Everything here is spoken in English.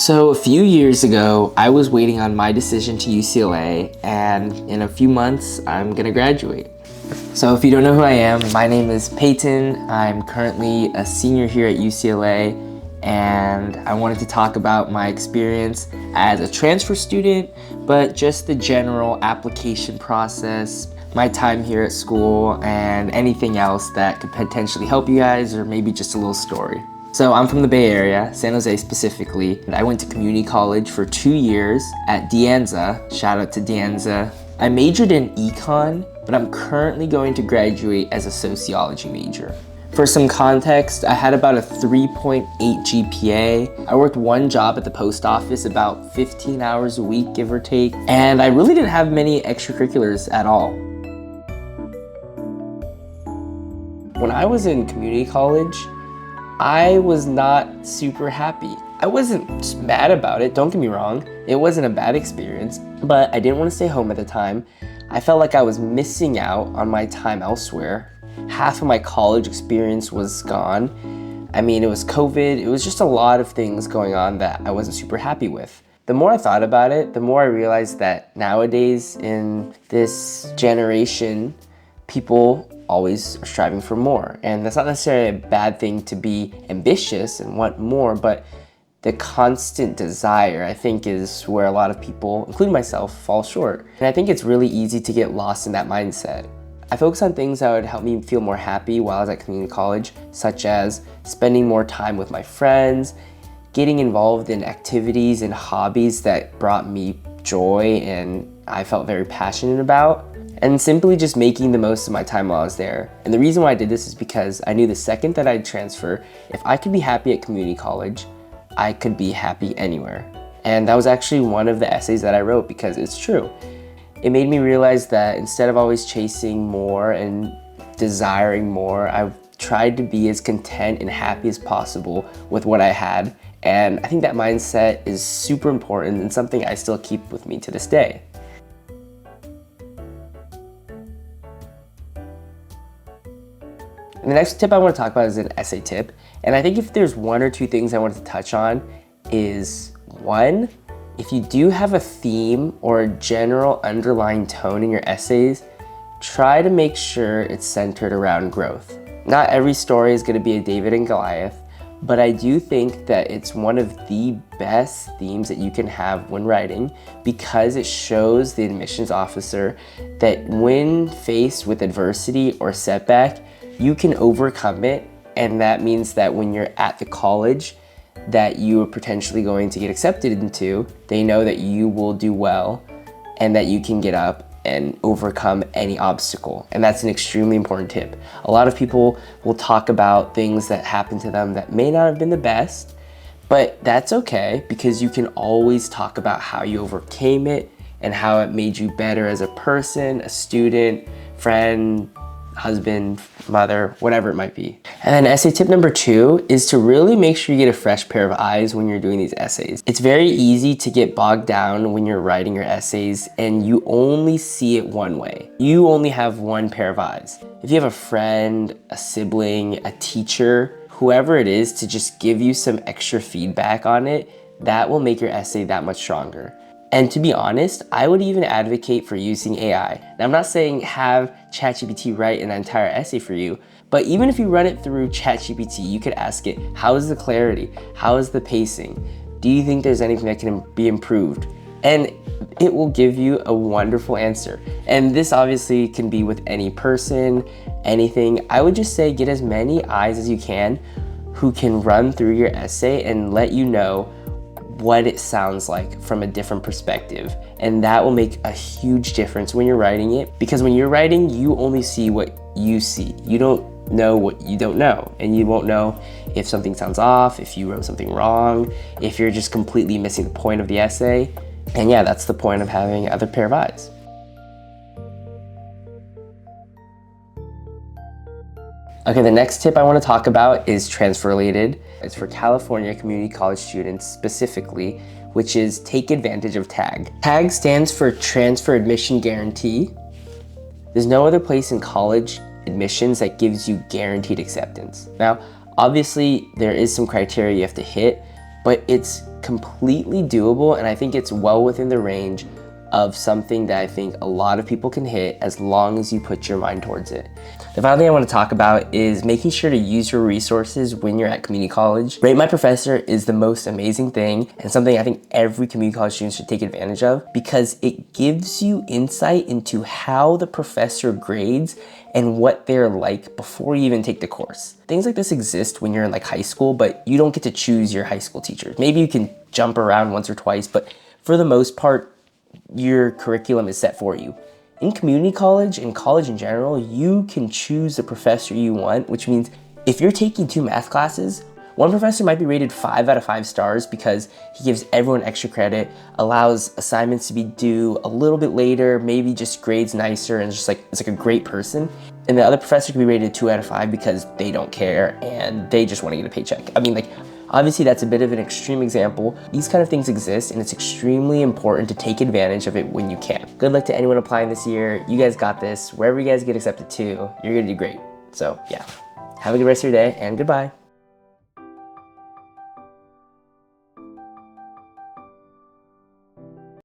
So a few years ago, I was waiting on my decision to UCLA, and in a few months, I'm gonna graduate. So if you don't know who I am, my name is Peyton. I'm currently a senior here at UCLA, and I wanted to talk about my experience as a transfer student, but just the general application process, my time here at school, and anything else that could potentially help you guys, or maybe just a little story. So I'm from the Bay Area, San Jose specifically. I went to community college for 2 years at De Anza. Shout out to De Anza. I majored in econ, but I'm currently going to graduate as a sociology major. For some context, I had about a 3.8 GPA. I worked one job at the post office about 15 hours a week, give or take, and I really didn't have many extracurriculars at all. When I was in community college, I was not super happy. I wasn't mad about it, don't get me wrong. It wasn't a bad experience, but I didn't want to stay home at the time. I felt like I was missing out on my time elsewhere. Half of my college experience was gone. I mean, it was COVID. It was just a lot of things going on that I wasn't super happy with. The more I thought about it, the more I realized that nowadays in this generation, people always are striving for more. And that's not necessarily a bad thing to be ambitious and want more, but the constant desire, I think, is where a lot of people, including myself, fall short. And I think it's really easy to get lost in that mindset. I focus on things that would help me feel more happy while I was at community college, such as spending more time with my friends, getting involved in activities and hobbies that brought me joy and I felt very passionate about, and simply just making the most of my time while I was there. And the reason why I did this is because I knew the second that I'd transfer, if I could be happy at community college, I could be happy anywhere. And that was actually one of the essays that I wrote because it's true. It made me realize that instead of always chasing more and desiring more, I tried to be as content and happy as possible with what I had. And I think that mindset is super important and something I still keep with me to this day. And the next tip I want to talk about is an essay tip. And I think if there's one or two things I wanted to touch on is, one, if you do have a theme or a general underlying tone in your essays, try to make sure it's centered around growth. Not every story is going to be a David and Goliath, but I do think that it's one of the best themes that you can have when writing because it shows the admissions officer that when faced with adversity or setback, you can overcome it, and that means that when you're at the college that you are potentially going to get accepted into, they know that you will do well and that you can get up and overcome any obstacle. And that's an extremely important tip. A lot of people will talk about things that happened to them that may not have been the best, but that's okay because you can always talk about how you overcame it and how it made you better as a person, a student, friend, husband, mother, whatever it might be. And then essay tip number 2 is to really make sure you get a fresh pair of eyes when you're doing these essays. It's very easy to get bogged down when you're writing your essays and you only see it one way. You only have one pair of eyes. If you have a friend, a sibling, a teacher, whoever it is to just give you some extra feedback on it, that will make your essay that much stronger. And to be honest, I would even advocate for using AI. Now, I'm not saying have ChatGPT write an entire essay for you, but even if you run it through ChatGPT, you could ask it, how is the clarity? How is the pacing? Do you think there's anything that can be improved? And it will give you a wonderful answer. And this obviously can be with any person, anything. I would just say get as many eyes as you can who can run through your essay and let you know what it sounds like from a different perspective. And that will make a huge difference when you're writing it, because when you're writing, you only see what you see. You don't know what you don't know, and you won't know if something sounds off, if you wrote something wrong, if you're just completely missing the point of the essay. And yeah, that's the point of having other pair of eyes. Okay, the next tip I want to talk about is transfer related. It's for California community college students specifically, which is take advantage of TAG. TAG stands for Transfer Admission Guarantee. There's no other place in college admissions that gives you guaranteed acceptance. Now, obviously there is some criteria you have to hit, but it's completely doable, and I think it's well within the range of something that I think a lot of people can hit as long as you put your mind towards it. The final thing I want to talk about is making sure to use your resources when you're at community college. Rate My Professor is the most amazing thing, and something I think every community college student should take advantage of, because it gives you insight into how the professor grades and what they're like before you even take the course. Things like this exist when you're in like high school, but you don't get to choose your high school teachers. Maybe you can jump around once or twice, but for the most part, your curriculum is set for you. In community college and college in general, you can choose the professor you want, which means if you're taking 2 math classes, one professor might be rated 5 out of 5 stars because he gives everyone extra credit, allows assignments to be due a little bit later, maybe just grades nicer, and it's like a great person. And the other professor can be rated 2 out of 5 because they don't care and they just want to get a paycheck. I mean, like, obviously that's a bit of an extreme example. These kind of things exist, and it's extremely important to take advantage of it when you can. Good luck to anyone applying this year. You guys got this. Wherever you guys get accepted to, you're gonna do great. So yeah, have a good rest of your day, and goodbye.